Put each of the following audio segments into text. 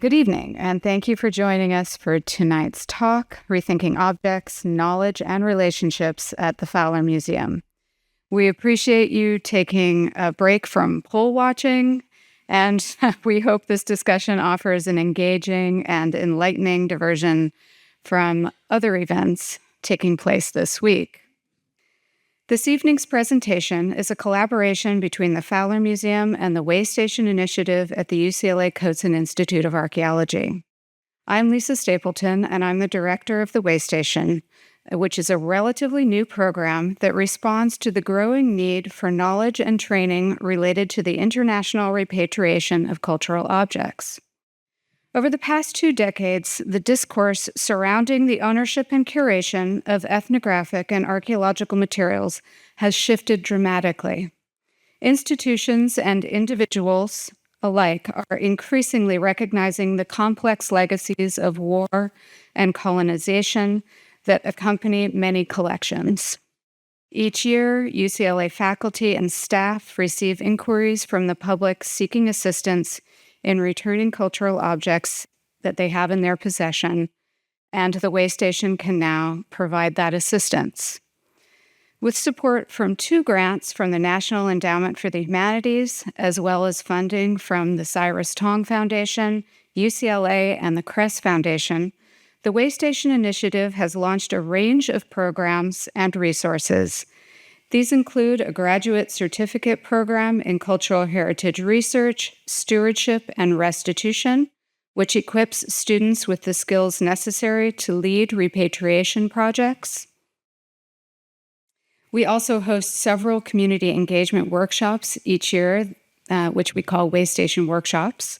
Good evening, and thank you for joining us for tonight's talk, Rethinking Objects, Knowledge, and Relationships at the Fowler Museum. We appreciate you taking a break from poll watching, and we hope this discussion offers an engaging and enlightening diversion from other events taking place this week. This evening's presentation is a collaboration between the Fowler Museum and the Waystation Initiative at the UCLA Coates Institute of Archaeology. I'm Lisa Stapleton, and I'm the director of the Waystation, which is a relatively new program that responds to the growing need for knowledge and training related to the international repatriation of cultural objects. Over the past 2 decades, the discourse surrounding the ownership and curation of ethnographic and archaeological materials has shifted dramatically. Institutions and individuals alike are increasingly recognizing the complex legacies of war and colonization that accompany many collections. Each year, UCLA faculty and staff receive inquiries from the public seeking assistance in returning cultural objects that they have in their possession, and the Waystation can now provide that assistance. With support from 2 grants from the National Endowment for the Humanities, as well as funding from the Cyrus Tong Foundation, UCLA, and the Cress Foundation, the Waystation Initiative has launched a range of programs and resources. These include a graduate certificate program in cultural heritage research, stewardship, and restitution, which equips students with the skills necessary to lead repatriation projects. We also host several community engagement workshops each year, which we call Waystation Workshops,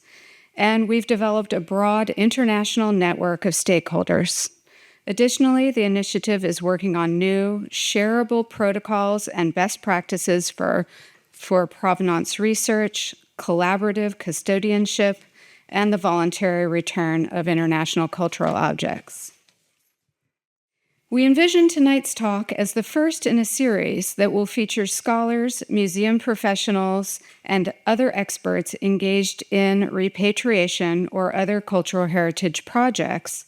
and we've developed a broad international network of stakeholders. Additionally, the initiative is working on new, shareable protocols and best practices for provenance research, collaborative custodianship, and the voluntary return of international cultural objects. We envision tonight's talk as the first in a series that will feature scholars, museum professionals, and other experts engaged in repatriation or other cultural heritage projects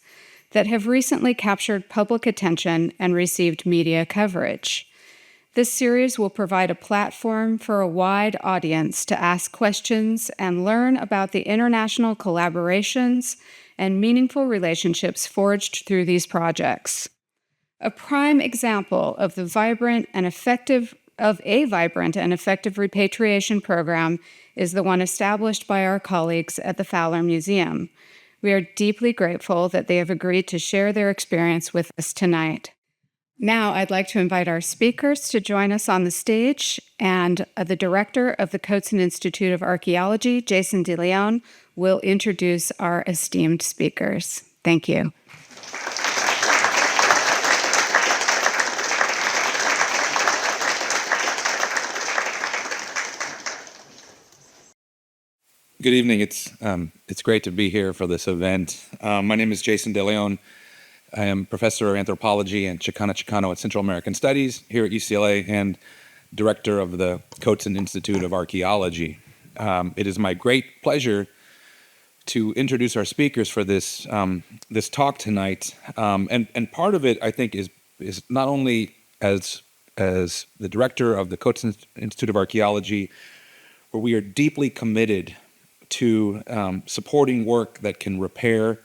that have recently captured public attention and received media coverage. This series will provide a platform for a wide audience to ask questions and learn about the international collaborations and meaningful relationships forged through these projects. A prime example of a vibrant and effective repatriation program is the one established by our colleagues at the Fowler Museum. We are deeply grateful that they have agreed to share their experience with us tonight. Now, I'd like to invite our speakers to join us on the stage, and the director of the Coates Institute of Archaeology, Jason DeLeon, will introduce our esteemed speakers. Thank you. Good evening. It's great to be here for this event. My name is Jason DeLeon. I am professor of anthropology and Chicano at Central American Studies here at UCLA and director of the Coates Institute of Archaeology. It is my great pleasure to introduce our speakers for this talk tonight. And part of it, I think, is not only as the director of the Coates Institute of Archaeology, where we are deeply committed to supporting work that can repair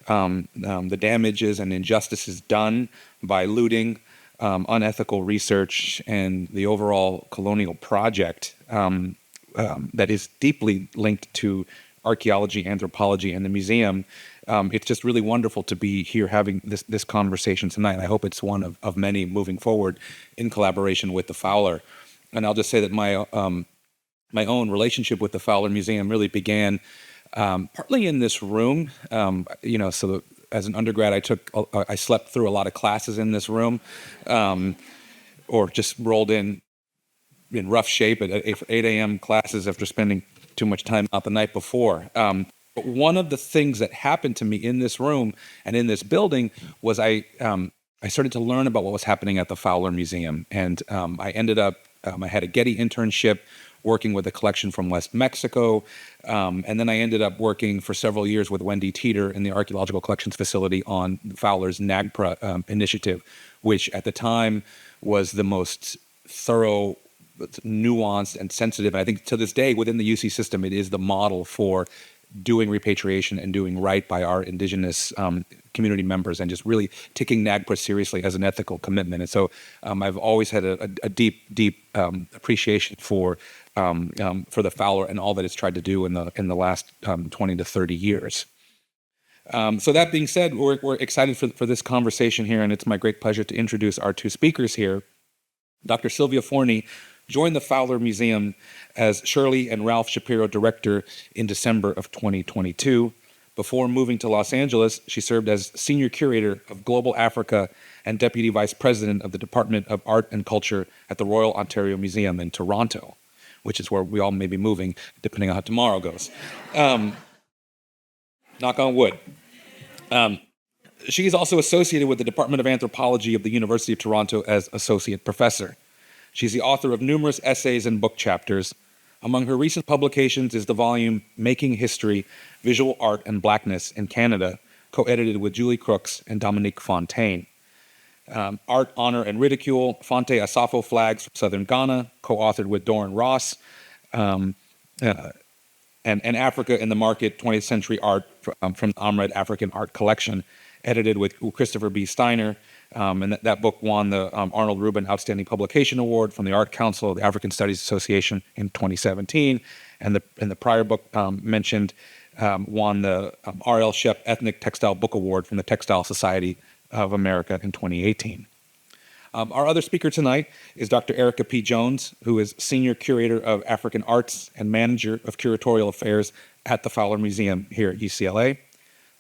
the damages and injustices done by looting, unethical research, and the overall colonial project that is deeply linked to archaeology, anthropology, and the museum. It's just really wonderful to be here having this conversation tonight. I hope it's one of many moving forward in collaboration with the Fowler. And I'll just say that my own relationship with the Fowler Museum really began partly in this room. So as an undergrad, I slept through a lot of classes in this room, or just rolled in rough shape at 8 a.m. classes after spending too much time out the night before. But one of the things that happened to me in this room and in this building was I started to learn about what was happening at the Fowler Museum, and I ended up I had a Getty internship working with a collection from West Mexico. And then I ended up working for several years with Wendy Teeter in the Archaeological Collections Facility on Fowler's NAGPRA initiative, which at the time was the most thorough, nuanced, and sensitive. And I think to this day, within the UC system, it is the model for doing repatriation and doing right by our indigenous community members, and just really taking NAGPRA seriously as an ethical commitment. And so I've always had a deep appreciation for the Fowler and all that it's tried to do in the last 20 to 30 years. So that being said, we're excited for this conversation here, and it's my great pleasure to introduce our two speakers here. Dr. Silvia Forni joined the Fowler Museum as Shirley and Ralph Shapiro Director in December of 2022. Before moving to Los Angeles, she served as Senior Curator of Global Africa and Deputy Vice President of the Department of Art and Culture at the Royal Ontario Museum in Toronto, which is where we all may be moving, depending on how tomorrow goes. Knock on wood. She is also associated with the Department of Anthropology of the University of Toronto as Associate Professor. She's the author of numerous essays and book chapters. Among her recent publications is the volume Making History, Visual Art and Blackness in Canada, co-edited with Julie Crooks and Dominique Fontaine. Art, Honor, and Ridicule, Fonte Asafo Flags from Southern Ghana, co-authored with Doran Ross, and Africa in the Market, 20th Century Art from the Amred African Art Collection, edited with Christopher B. Steiner. And that book won the Arnold Rubin Outstanding Publication Award from the Art Council of the African Studies Association in 2017. And the prior book mentioned won the R.L. Shep Ethnic Textile Book Award from the Textile Society of America in 2018. Our other speaker tonight is Dr. Erica P. Jones, who is Senior Curator of African Arts and Manager of Curatorial Affairs at the Fowler Museum here at UCLA.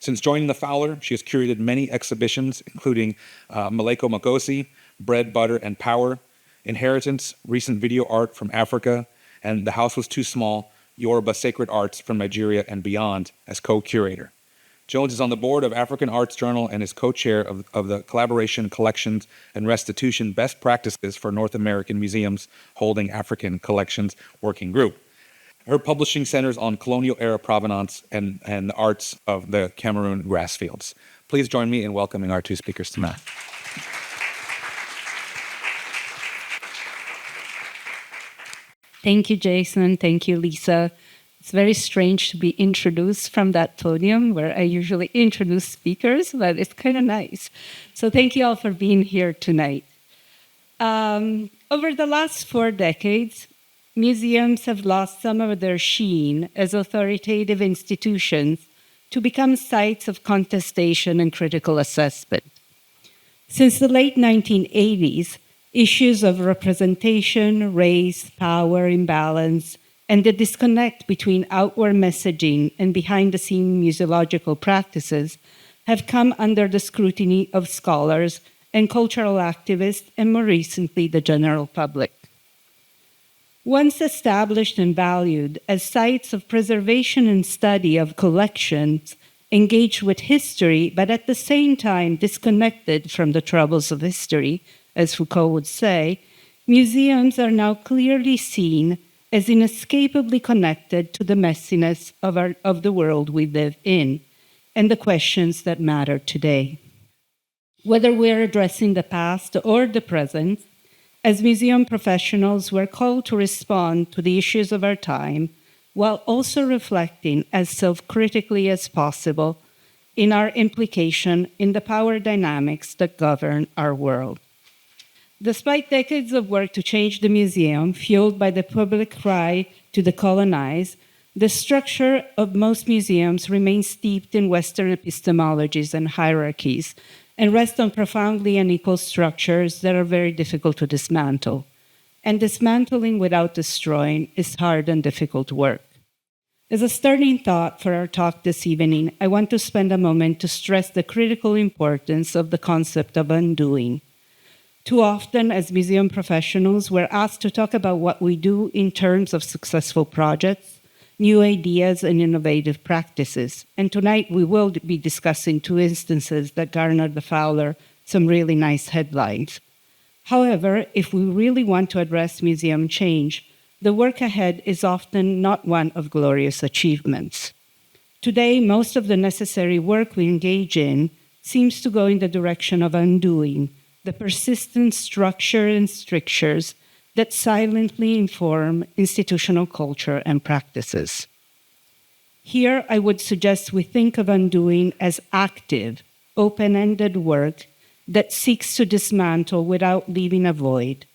Since joining the Fowler, she has curated many exhibitions, including Maleko Magosi, Bread, Butter, and Power, Inheritance, recent video art from Africa, and The House Was Too Small, Yoruba Sacred Arts from Nigeria and Beyond as co-curator. Jones is on the board of African Arts Journal and is co-chair of the Collaboration, Collections, and Restitution Best Practices for North American Museums Holding African Collections Working Group. Her publishing centers on colonial-era provenance and the arts of the Cameroon grass fields. Please join me in welcoming our two speakers tonight. Thank you, Jason. Thank you, Lisa. It's very strange to be introduced from that podium where I usually introduce speakers, but it's kind of nice. So thank you all for being here tonight. Over the last 4 decades, museums have lost some of their sheen as authoritative institutions to become sites of contestation and critical assessment. Since the late 1980s, issues of representation, race, power imbalance, and the disconnect between outward messaging and behind-the-scenes museological practices have come under the scrutiny of scholars and cultural activists, and more recently, the general public. Once established and valued as sites of preservation and study of collections, engaged with history, but at the same time disconnected from the troubles of history, as Foucault would say, museums are now clearly seen as inescapably connected to the messiness of the world we live in and the questions that matter today. Whether we're addressing the past or the present, as museum professionals, we're called to respond to the issues of our time while also reflecting as self-critically as possible in our implication in the power dynamics that govern our world. Despite decades of work to change the museum, fueled by the public cry to decolonize, the structure of most museums remains steeped in Western epistemologies and hierarchies, and rest on profoundly unequal structures that are very difficult to dismantle. And dismantling without destroying is hard and difficult work. As a starting thought for our talk this evening, I want to spend a moment to stress the critical importance of the concept of undoing. Too often, as museum professionals, we're asked to talk about what we do in terms of successful projects, new ideas, and innovative practices. And tonight we will be discussing 2 instances that garnered the Fowler some really nice headlines. However, if we really want to address museum change, the work ahead is often not one of glorious achievements. Today, most of the necessary work we engage in seems to go in the direction of undoing the persistent structure and strictures that silently inform institutional culture and practices. Here, I would suggest we think of undoing as active, open-ended work that seeks to dismantle without leaving a void,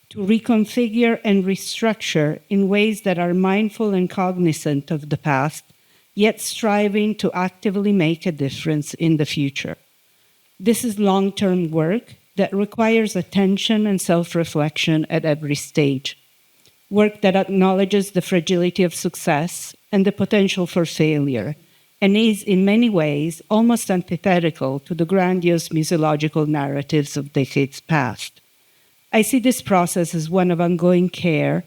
to reconfigure and restructure in ways that are mindful and cognizant of the past, yet striving to actively make a difference in the future. This is long-term work that requires attention and self-reflection at every stage, work that acknowledges the fragility of success and the potential for failure, and is in many ways almost antithetical to the grandiose museological narratives of decades past. I see this process as one of ongoing care,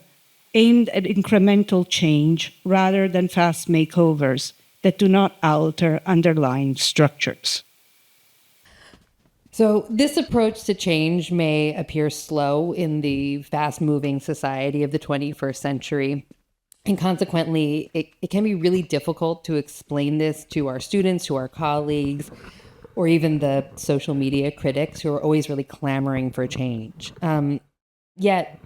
aimed at incremental change rather than fast makeovers that do not alter underlying structures. So this approach to change may appear slow in the fast-moving society of the 21st century. And consequently, it can be really difficult to explain this to our students, to our colleagues, or even the social media critics who are always really clamoring for change. Yet,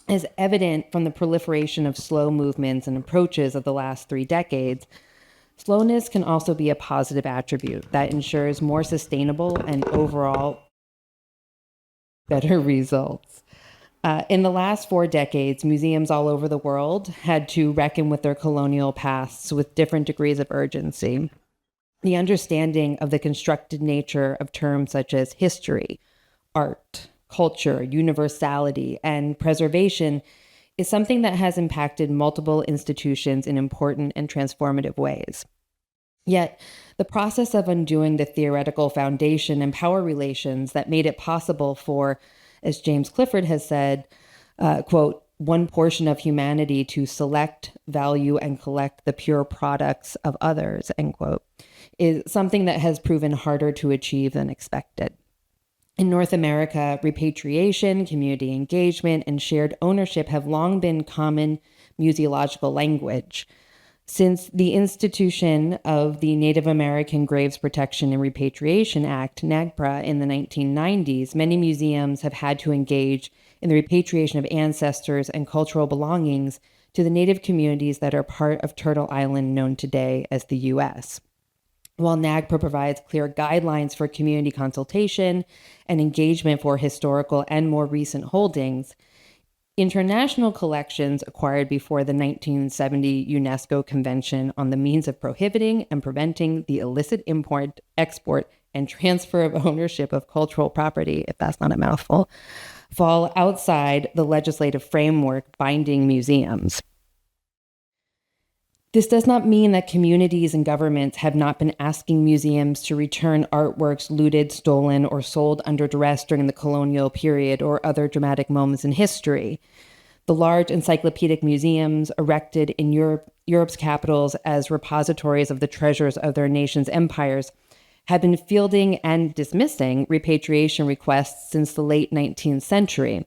as evident from the proliferation of slow movements and approaches of the last 3 decades, slowness can also be a positive attribute that ensures more sustainable and overall better results. In the last 4 decades, museums all over the world had to reckon with their colonial pasts with different degrees of urgency. The understanding of the constructed nature of terms such as history, art, culture, universality, and preservation is something that has impacted multiple institutions in important and transformative ways. Yet, the process of undoing the theoretical foundation and power relations that made it possible for, as James Clifford has said, quote, one portion of humanity to select, value, and collect the pure products of others, end quote, is something that has proven harder to achieve than expected. In North America, repatriation, community engagement, and shared ownership have long been common museological language. Since the institution of the Native American Graves Protection and Repatriation Act, NAGPRA, in the 1990s, many museums have had to engage in the repatriation of ancestors and cultural belongings to the Native communities that are part of Turtle Island, known today as the U.S. While NAGPRA provides clear guidelines for community consultation and engagement for historical and more recent holdings, international collections acquired before the 1970 UNESCO Convention on the Means of Prohibiting and Preventing the Illicit Import, Export, and Transfer of Ownership of Cultural Property, if that's not a mouthful, fall outside the legislative framework binding museums. This does not mean that communities and governments have not been asking museums to return artworks looted, stolen, or sold under duress during the colonial period or other dramatic moments in history. The large encyclopedic museums erected in Europe's capitals as repositories of the treasures of their nation's empires have been fielding and dismissing repatriation requests since the late 19th century.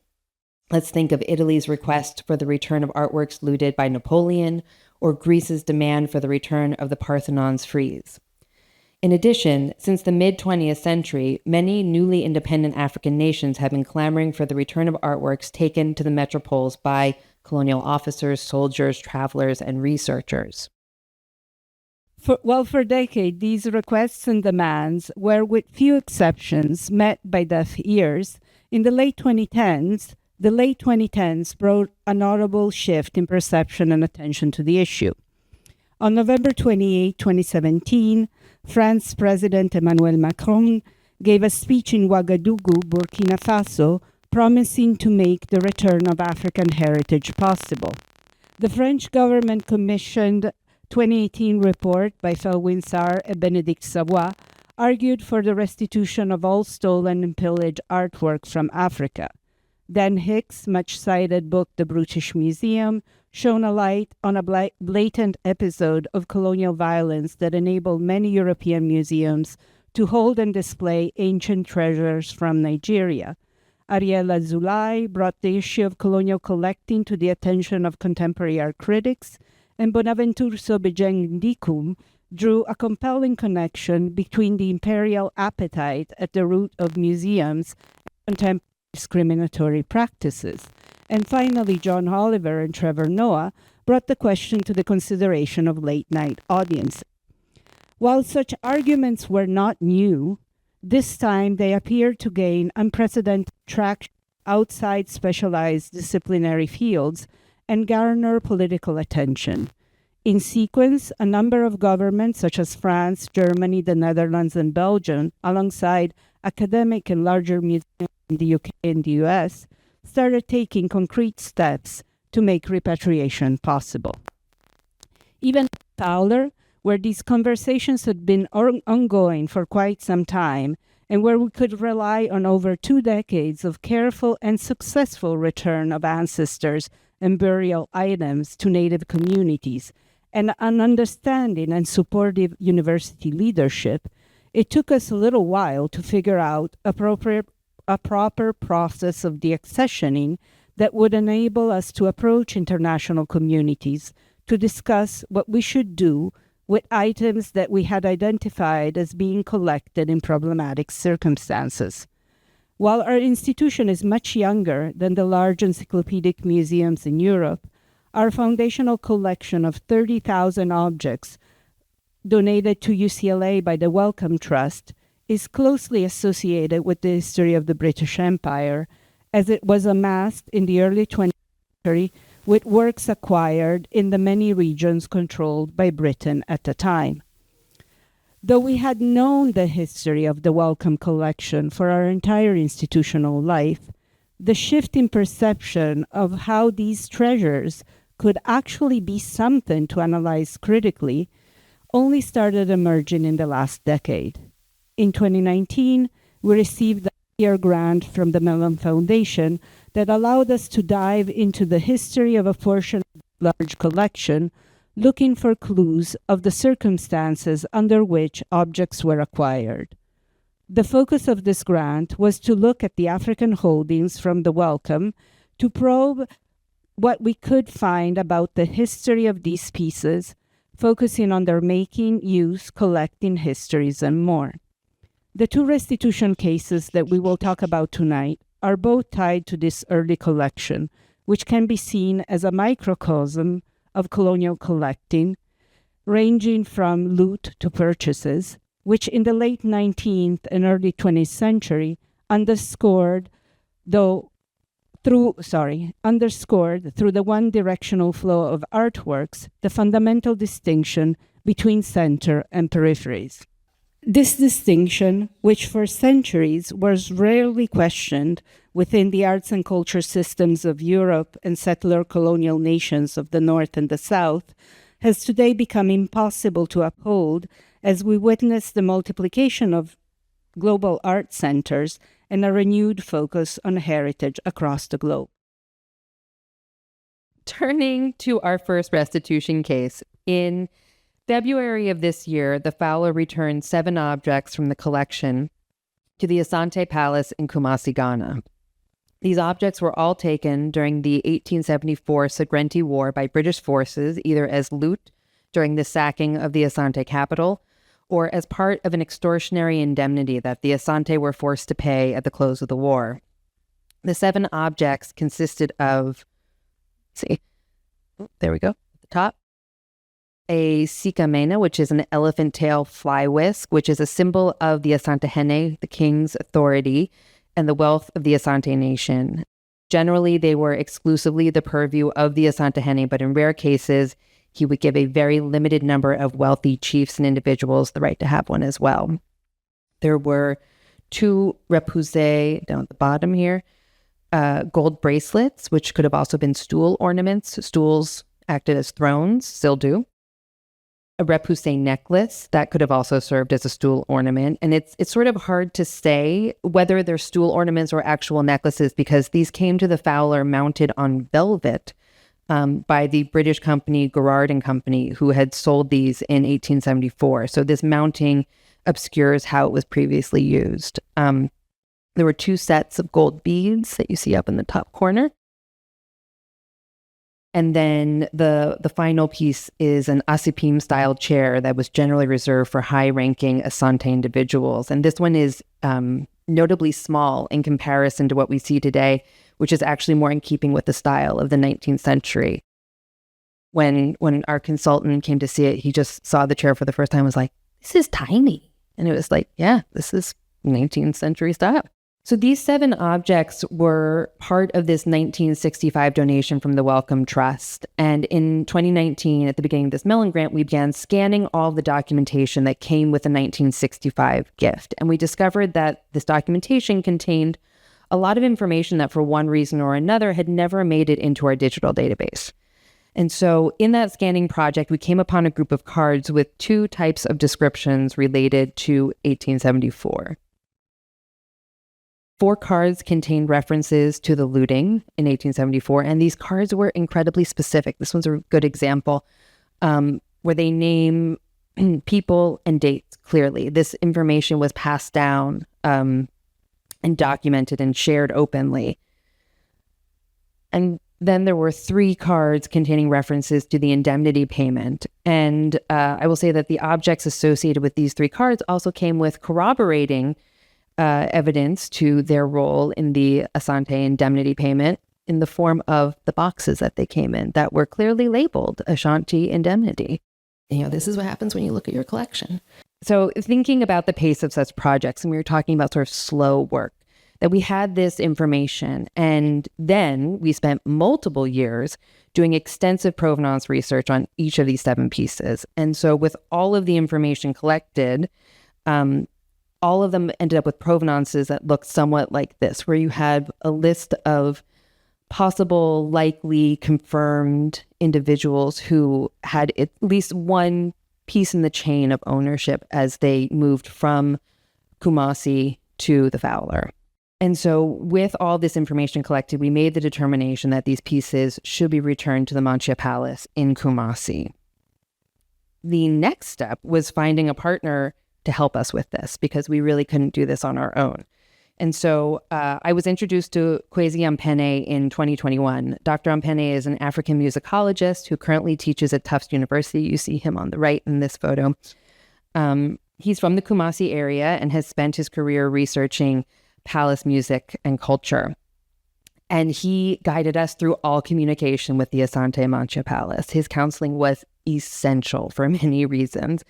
Let's think of Italy's request for the return of artworks looted by Napoleon, or Greece's demand for the return of the Parthenon's frieze. In addition, since the mid-20th century, many newly independent African nations have been clamoring for the return of artworks taken to the metropoles by colonial officers, soldiers, travelers, and researchers. For decades, these requests and demands were, with few exceptions, met by deaf ears. In the late 2010s, brought a notable shift in perception and attention to the issue. On November 28, 2017, France's President Emmanuel Macron gave a speech in Ouagadougou, Burkina Faso, promising to make the return of African heritage possible. The French government commissioned 2018 report by Felwine Sarr and Bénédicte Savoy argued for the restitution of all stolen and pillaged artwork from Africa. Dan Hicks' much-cited book, The Brutish Museum, shone a light on a blatant episode of colonial violence that enabled many European museums to hold and display ancient treasures from Nigeria. Ariela Zulay brought the issue of colonial collecting to the attention of contemporary art critics, and Bonaventure Sobejeng Ndikum drew a compelling connection between the imperial appetite at the root of museums and contemporary discriminatory practices. And finally, John Oliver and Trevor Noah brought the question to the consideration of late-night audiences. While such arguments were not new, this time they appeared to gain unprecedented traction outside specialized disciplinary fields and garner political attention. In sequence, a number of governments such as France, Germany, the Netherlands, and Belgium, alongside academic and larger museums in the UK and the US, started taking concrete steps to make repatriation possible. Even Fowler, where these conversations had been ongoing for quite some time, and where we could rely on over 2 decades of careful and successful return of ancestors and burial items to Native communities, and an understanding and supportive university leadership, it took us a little while to figure out a proper process of deaccessioning that would enable us to approach international communities to discuss what we should do with items that we had identified as being collected in problematic circumstances. While our institution is much younger than the large encyclopedic museums in Europe, our foundational collection of 30,000 objects donated to UCLA by the Wellcome Trust is closely associated with the history of the British Empire, as it was amassed in the early 20th century with works acquired in the many regions controlled by Britain at the time. Though we had known the history of the Wellcome collection for our entire institutional life, the shift in perception of how these treasures could actually be something to analyze critically only started emerging in the last decade. In 2019, we received a year grant from the Mellon Foundation that allowed us to dive into the history of a portion of the large collection, looking for clues of the circumstances under which objects were acquired. The focus of this grant was to look at the African holdings from the Wellcome to probe what we could find about the history of these pieces, focusing on their making, use, collecting histories, and more. The 2 restitution cases that we will talk about tonight are both tied to this early collection, which can be seen as a microcosm of colonial collecting, ranging from loot to purchases, which in the late 19th and early 20th century underscored through the one-directional flow of artworks, the fundamental distinction between center and peripheries. This distinction, which for centuries was rarely questioned within the arts and culture systems of Europe and settler colonial nations of the North and the South, has today become impossible to uphold as we witness the multiplication of global art centers and a renewed focus on heritage across the globe. Turning to our first restitution case, in February of this year, the Fowler returned 7 objects from the collection to the Asante Palace in Kumasi, Ghana. These objects were all taken during the 1874 Segrenti War by British forces, either as loot during the sacking of the Asante capital or as part of an extortionary indemnity that the Asante were forced to pay at the close of the war. The 7 objects consisted of, there we go, at the top, a sikamena, which is an elephant tail fly whisk, which is a symbol of the Asantehene, the king's authority, and the wealth of the Asante nation. Generally, they were exclusively the purview of the Asantehene, but in rare cases, he would give a very limited number of wealthy chiefs and individuals the right to have one as well. There were 2 repousse down at the bottom here, gold bracelets, which could have also been stool ornaments. Stools acted as thrones, still do. A repousse necklace that could have also served as a stool ornament. And it's sort of hard to say whether they're stool ornaments or actual necklaces because these came to the Fowler mounted on velvet by the British company Garrard and Company, who had sold these in 1874. So this mounting obscures how it was previously used. There were 2 sets of gold beads that you see up in the top corner. And then the final piece is an asipim-style chair that was generally reserved for high-ranking Asante individuals. And this one is notably small in comparison to what we see today, which is actually more in keeping with the style of the 19th century. When our consultant came to see it, he just saw the chair for the first time and was like, this is tiny. And it was like, yeah, this is 19th century style. So these 7 objects were part of this 1965 donation from the Wellcome Trust. And in 2019, at the beginning of this Mellon Grant, we began scanning all the documentation that came with the 1965 gift. And we discovered that this documentation contained a lot of information that for one reason or another had never made it into our digital database. And so in that scanning project, we came upon a group of cards with 2 types of descriptions related to 1874. 4 cards contained references to the looting in 1874, and these cards were incredibly specific. This one's a good example, where they name people and dates clearly. This information was passed down and documented and shared openly. And then there were 3 cards containing references to the indemnity payment. And I will say that the objects associated with these 3 cards also came with corroborating evidence to their role in the Asante indemnity payment in the form of the boxes that they came in that were clearly labeled Ashanti indemnity. This is what happens when you look at your collection. So thinking about the pace of such projects, and we were talking about sort of slow work, that we had this information, and then we spent multiple years doing extensive provenance research on each of these 7 pieces. And so with all of the information collected, all of them ended up with provenances that looked somewhat like this, where you had a list of possible, likely, confirmed individuals who had at least one piece in the chain of ownership as they moved from Kumasi to the Fowler. And so with all this information collected, we made the determination that these pieces should be returned to the Manchia Palace in Kumasi. The next step was finding a partner to help us with this, because we really couldn't do this on our own. And so I was introduced to Kwesi Ampene in 2021. Dr. Ampene is an African musicologist who currently teaches at Tufts University. You see him on the right in this photo. He's from the Kumasi area and has spent his career researching palace music and culture. And he guided us through all communication with the Asante Manchia Palace. His counseling was essential for many reasons.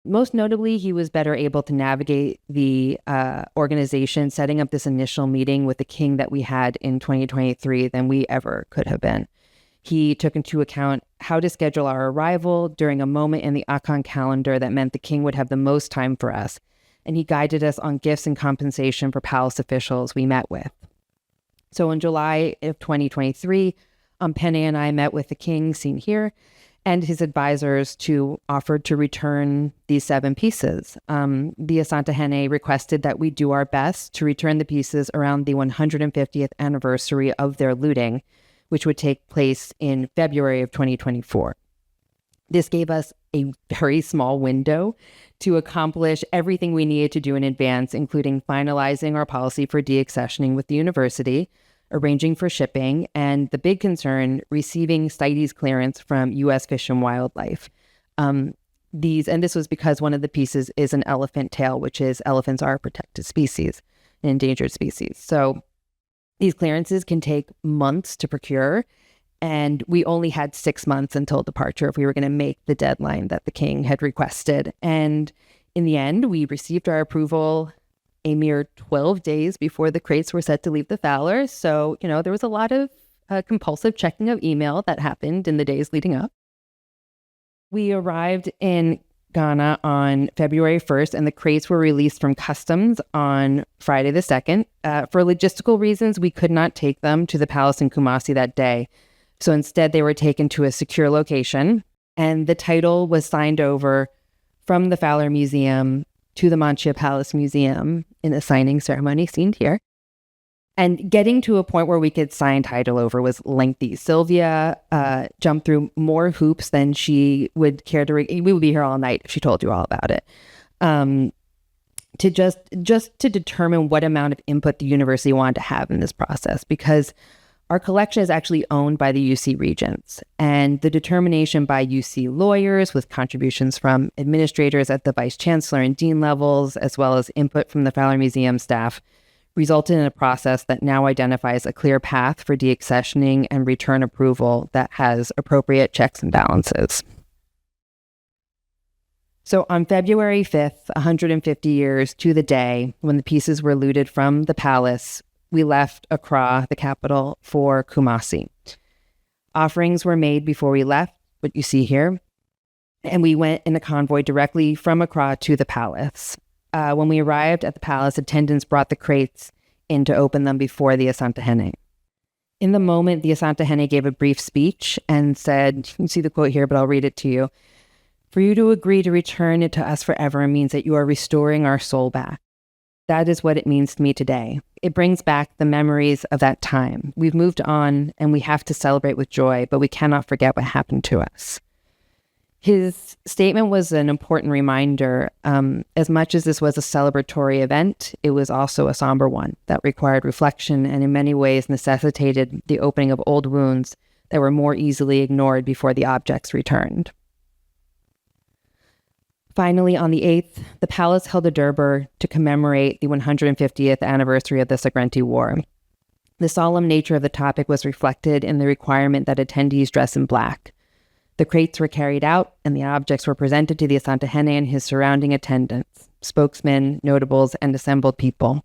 Most notably, he was better able to navigate the organization, setting up this initial meeting with the king that we had in 2023 than we ever could have been. He took into account how to schedule our arrival during a moment in the Akan calendar that meant the king would have the most time for us. And he guided us on gifts and compensation for palace officials we met with. So in July of 2023, Ampene and I met with the king, seen here, and his advisors to offer to return these 7 pieces. The Asantehene requested that we do our best to return the pieces around the 150th anniversary of their looting, which would take place in February of 2024. This gave us a very small window to accomplish everything we needed to do in advance, including finalizing our policy for deaccessioning with the university, arranging for shipping, and the big concern, receiving CITES clearance from U.S. Fish and Wildlife. And this was because one of the pieces is an elephant tail, which is elephants are a protected species, an endangered species. So these clearances can take months to procure, and we only had 6 months until departure if we were going to make the deadline that the king had requested. And in the end, we received our approval a mere 12 days before the crates were set to leave the Fowler. So, there was a lot of compulsive checking of email that happened in the days leading up. We arrived in Ghana on February 1st, and the crates were released from customs on Friday the 2nd. For logistical reasons, we could not take them to the palace in Kumasi that day. So instead, they were taken to a secure location, and the title was signed over from the Fowler Museum to the Manchia Palace Museum in a signing ceremony seen here. And getting to a point where we could sign title over was lengthy. Silvia jumped through more hoops than she would care to. We would be here all night if she told you all about it. to just to determine what amount of input the university wanted to have in this process, because our collection is actually owned by the UC Regents, and the determination by UC lawyers with contributions from administrators at the vice chancellor and dean levels, as well as input from the Fowler Museum staff, resulted in a process that now identifies a clear path for deaccessioning and return approval that has appropriate checks and balances. So on February 5th, 150 years to the day, when the pieces were looted from the palace, we left Accra, the capital, for Kumasi. Offerings were made before we left, what you see here, and we went in a convoy directly from Accra to the palace. When we arrived at the palace, attendants brought the crates in to open them before the Asantehene. In the moment, the Asantehene gave a brief speech and said, you can see the quote here, but I'll read it to you. "For you to agree to return it to us forever means that you are restoring our soul back. That is what it means to me today. It brings back the memories of that time. We've moved on and we have to celebrate with joy, but we cannot forget what happened to us." His statement was an important reminder. As much as this was a celebratory event, it was also a somber one that required reflection and in many ways necessitated the opening of old wounds that were more easily ignored before the objects returned. Finally, on the 8th, the palace held a durbar to commemorate the 150th anniversary of the Segrenti War. The solemn nature of the topic was reflected in the requirement that attendees dress in black. The crates were carried out, and the objects were presented to the Asantehene and his surrounding attendants, spokesmen, notables, and assembled people.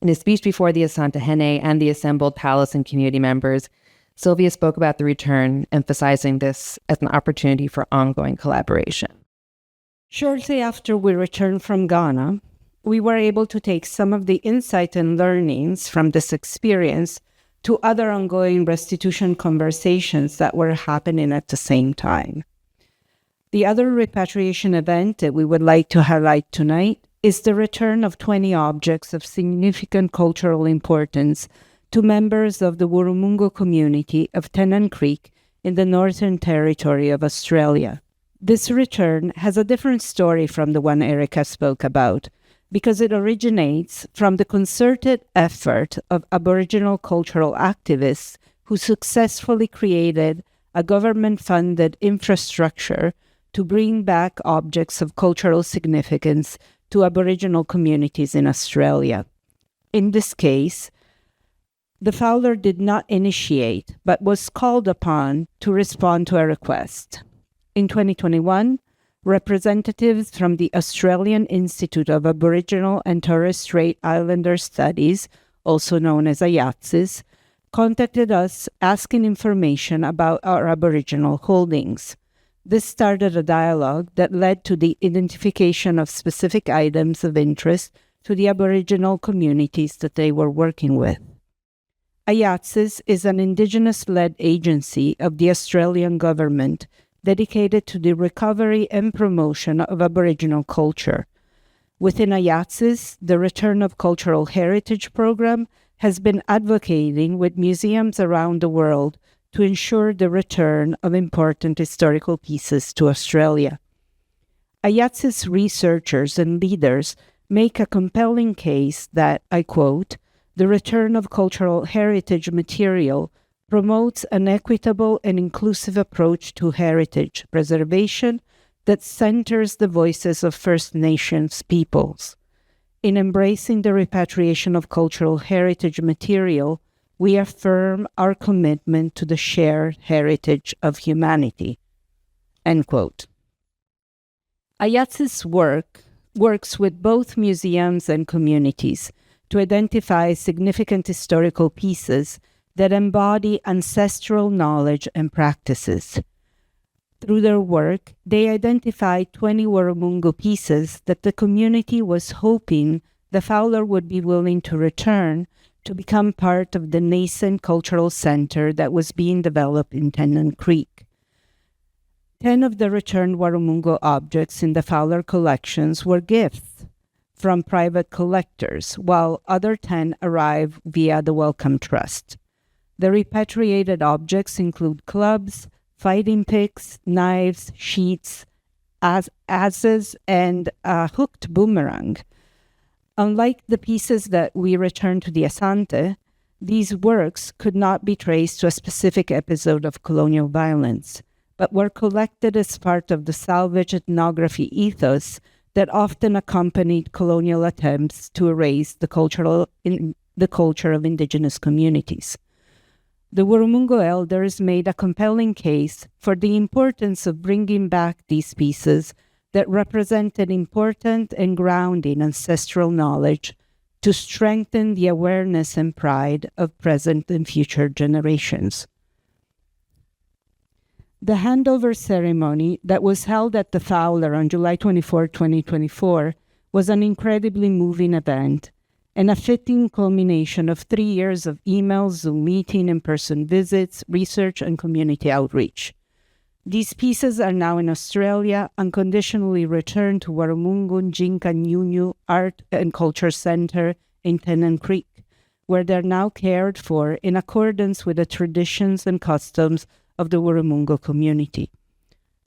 In his speech before the Asantehene and the assembled palace and community members, Silvia spoke about the return, emphasizing this as an opportunity for ongoing collaboration. Shortly after we returned from Ghana, we were able to take some of the insight and learnings from this experience to other ongoing restitution conversations that were happening at the same time. The other repatriation event that we would like to highlight tonight is the return of 20 objects of significant cultural importance to members of the Warumungu community of Tennant Creek in the Northern Territory of Australia. This return has a different story from the one Erica spoke about, because it originates from the concerted effort of Aboriginal cultural activists who successfully created a government-funded infrastructure to bring back objects of cultural significance to Aboriginal communities in Australia. In this case, the Fowler did not initiate, but was called upon to respond to a request. In 2021, representatives from the Australian Institute of Aboriginal and Torres Strait Islander Studies, also known as AYATSIS, contacted us asking information about our Aboriginal holdings. This started a dialogue that led to the identification of specific items of interest to the Aboriginal communities that they were working with. AYATSIS is an Indigenous-led agency of the Australian government dedicated to the recovery and promotion of Aboriginal culture. Within AYATSIS, the Return of Cultural Heritage program has been advocating with museums around the world to ensure the return of important historical pieces to Australia. AYATSIS researchers and leaders make a compelling case that, I quote, "The return of cultural heritage material promotes an equitable and inclusive approach to heritage preservation that centers the voices of First Nations peoples. In embracing the repatriation of cultural heritage material, we affirm our commitment to the shared heritage of humanity." End quote. AYATSIS works with both museums and communities to identify significant historical pieces that embody ancestral knowledge and practices. Through their work, they identified 20 Warumungu pieces that the community was hoping the Fowler would be willing to return to become part of the nascent cultural center that was being developed in Tennant Creek. 10 of the returned Warumungu objects in the Fowler collections were gifts from private collectors, while other 10 arrived via the Wellcome Trust. The repatriated objects include clubs, fighting picks, knives, sheets, adzes, and a hooked boomerang. Unlike the pieces that we return to the Asante, these works could not be traced to a specific episode of colonial violence, but were collected as part of the salvage ethnography ethos that often accompanied colonial attempts to erase the culture of indigenous communities. The Warumungu elders made a compelling case for the importance of bringing back these pieces that represented important and grounding ancestral knowledge to strengthen the awareness and pride of present and future generations. The handover ceremony that was held at the Fowler on July 24, 2024, was an incredibly moving event and a fitting culmination of 3 years of emails, Zoom meeting, in-person visits, research, and community outreach. These pieces are now in Australia, unconditionally returned to Warumungu Jinka Nyunyu Art and Culture Center in Tennant Creek, where they're now cared for in accordance with the traditions and customs of the Warumungu community.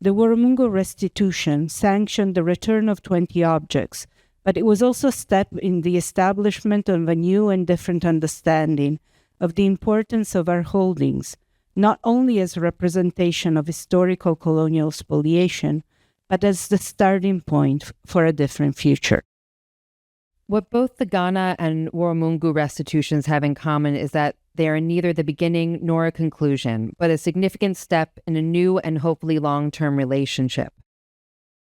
The Warumungu Restitution sanctioned the return of 20 objects, but it was also a step in the establishment of a new and different understanding of the importance of our holdings, not only as a representation of historical colonial spoliation, but as the starting point for a different future. What both the Ghana and Warumungu restitutions have in common is that they are neither the beginning nor a conclusion, but a significant step in a new and hopefully long-term relationship.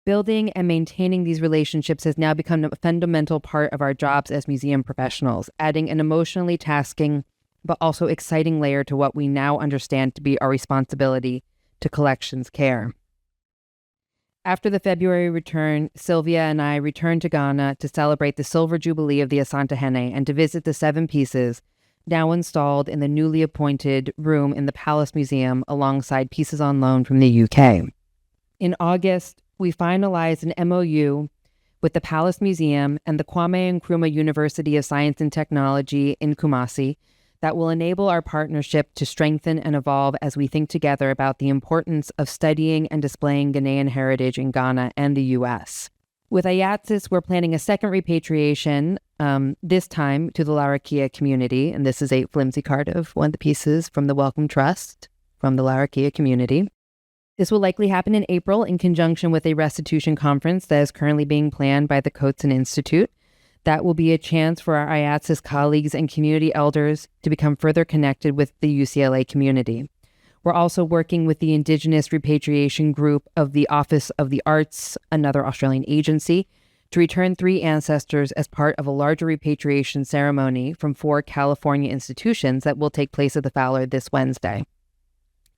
Building and maintaining these relationships has now become a fundamental part of our jobs as museum professionals, adding an emotionally tasking but also exciting layer to what we now understand to be our responsibility to collections care. After the February return, Silvia and I returned to Ghana to celebrate the Silver Jubilee of the Asantehene and to visit the 7 pieces now installed in the newly appointed room in the Palace Museum alongside pieces on loan from the UK. In August, we finalized an MOU with the Palace Museum and the Kwame Nkrumah University of Science and Technology in Kumasi that will enable our partnership to strengthen and evolve as we think together about the importance of studying and displaying Ghanaian heritage in Ghana and the U.S. With Ayatsis, we're planning a second repatriation, this time to the Larrakia community, and this is a flimsy card of one of the pieces from the Wellcome Trust from the Larrakia community. This will likely happen in April in conjunction with a restitution conference that is currently being planned by the Coates Institute. That will be a chance for our Ayatsis colleagues and community elders to become further connected with the UCLA community. We're also working with the Indigenous Repatriation Group of the Office of the Arts, another Australian agency, to return 3 ancestors as part of a larger repatriation ceremony from 4 California institutions that will take place at the Fowler this Wednesday.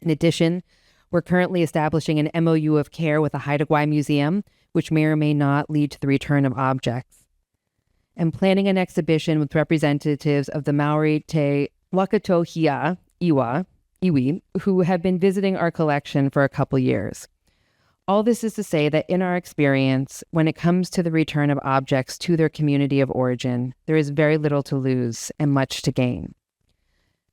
In addition, we're currently establishing an MOU of care with the Haida Gwaii Museum, which may or may not lead to the return of objects, and planning an exhibition with representatives of the Maori Te Wakatohia Iwi, who have been visiting our collection for a couple years. All this is to say that in our experience, when it comes to the return of objects to their community of origin, there is very little to lose and much to gain.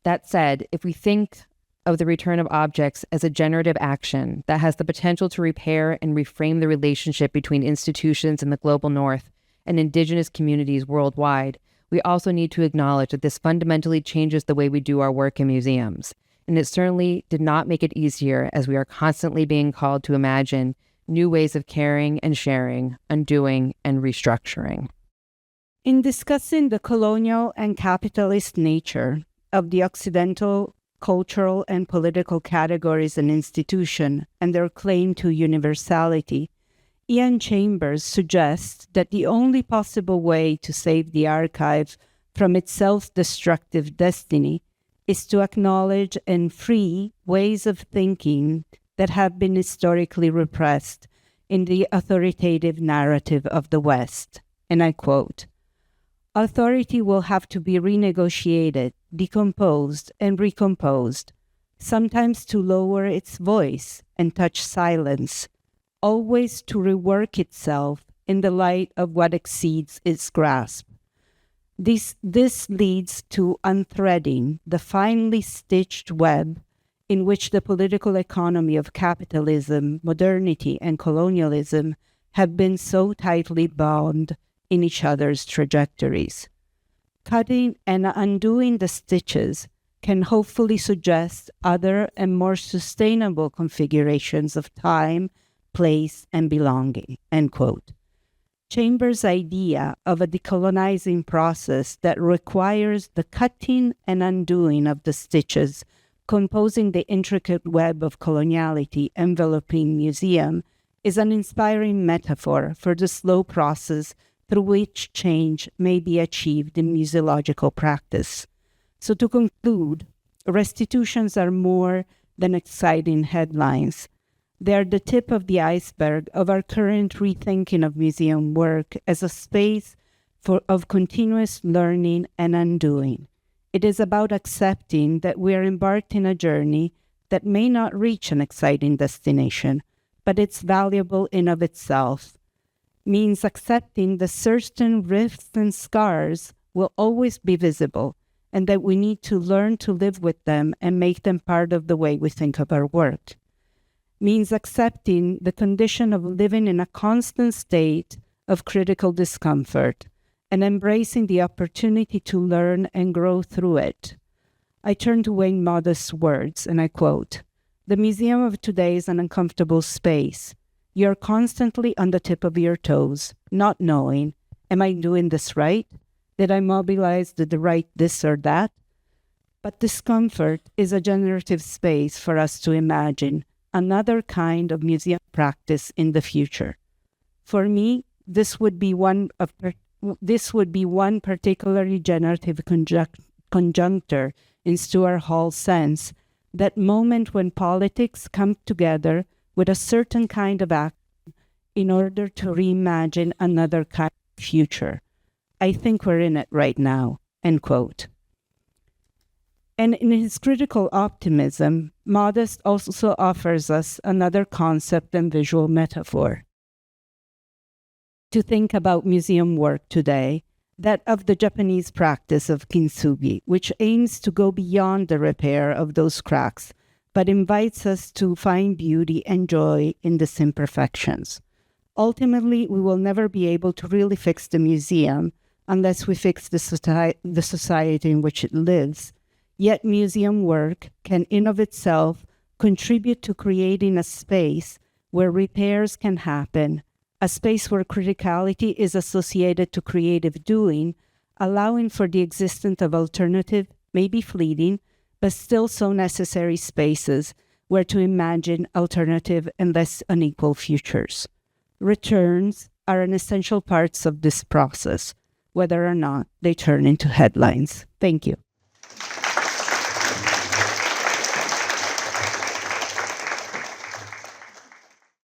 That said, if we think of the return of objects as a generative action that has the potential to repair and reframe the relationship between institutions in the global north and indigenous communities worldwide, we also need to acknowledge that this fundamentally changes the way we do our work in museums. And it certainly did not make it easier, as we are constantly being called to imagine new ways of caring and sharing, undoing and restructuring. In discussing the colonial and capitalist nature of the Occidental cultural and political categories and institutions and their claim to universality, Ian Chambers suggests that the only possible way to save the archive from its self-destructive destiny is to acknowledge and free ways of thinking that have been historically repressed in the authoritative narrative of the West. And I quote, "Authority will have to be renegotiated, decomposed, and recomposed, sometimes to lower its voice and touch silence, always to rework itself in the light of what exceeds its grasp. This leads to unthreading the finely stitched web in which the political economy of capitalism, modernity, and colonialism have been so tightly bound in each other's trajectories. Cutting and undoing the stitches can hopefully suggest other and more sustainable configurations of time, place, and belonging, end quote. Chambers' idea of a decolonizing process that requires the cutting and undoing of the stitches composing the intricate web of coloniality enveloping museum is an inspiring metaphor for the slow process through which change may be achieved in museological practice. So to conclude, restitutions are more than exciting headlines. They are the tip of the iceberg of our current rethinking of museum work as a space of continuous learning and undoing. It is about accepting that we are embarked in a journey that may not reach an exciting destination, but it's valuable in of itself. Means accepting that certain rifts and scars will always be visible, and that we need to learn to live with them and make them part of the way we think of our work. Means accepting the condition of living in a constant state of critical discomfort and embracing the opportunity to learn and grow through it. I turn to Wayne Modest's words, and I quote, "The museum of today is an uncomfortable space. You're constantly on the tip of your toes, not knowing, am I doing this right? Did I mobilize the right this or that?" But discomfort is a generative space for us to imagine another kind of museum practice in the future. For me, this would be one particularly generative conjuncture in Stuart Hall's sense, that moment when politics come together with a certain kind of action in order to reimagine another kind of future. I think we're in it right now, end quote. And in his critical optimism, Modest also offers us another concept and visual metaphor to think about museum work today, that of the Japanese practice of kintsugi, which aims to go beyond the repair of those cracks, but invites us to find beauty and joy in these imperfections. Ultimately, we will never be able to really fix the museum unless we fix the society in which it lives. Yet museum work can in of itself contribute to creating a space where repairs can happen, a space where criticality is associated to creative doing, allowing for the existence of alternative, maybe fleeting, but still so necessary spaces where to imagine alternative and less unequal futures. Returns are an essential parts of this process, whether or not they turn into headlines. Thank you.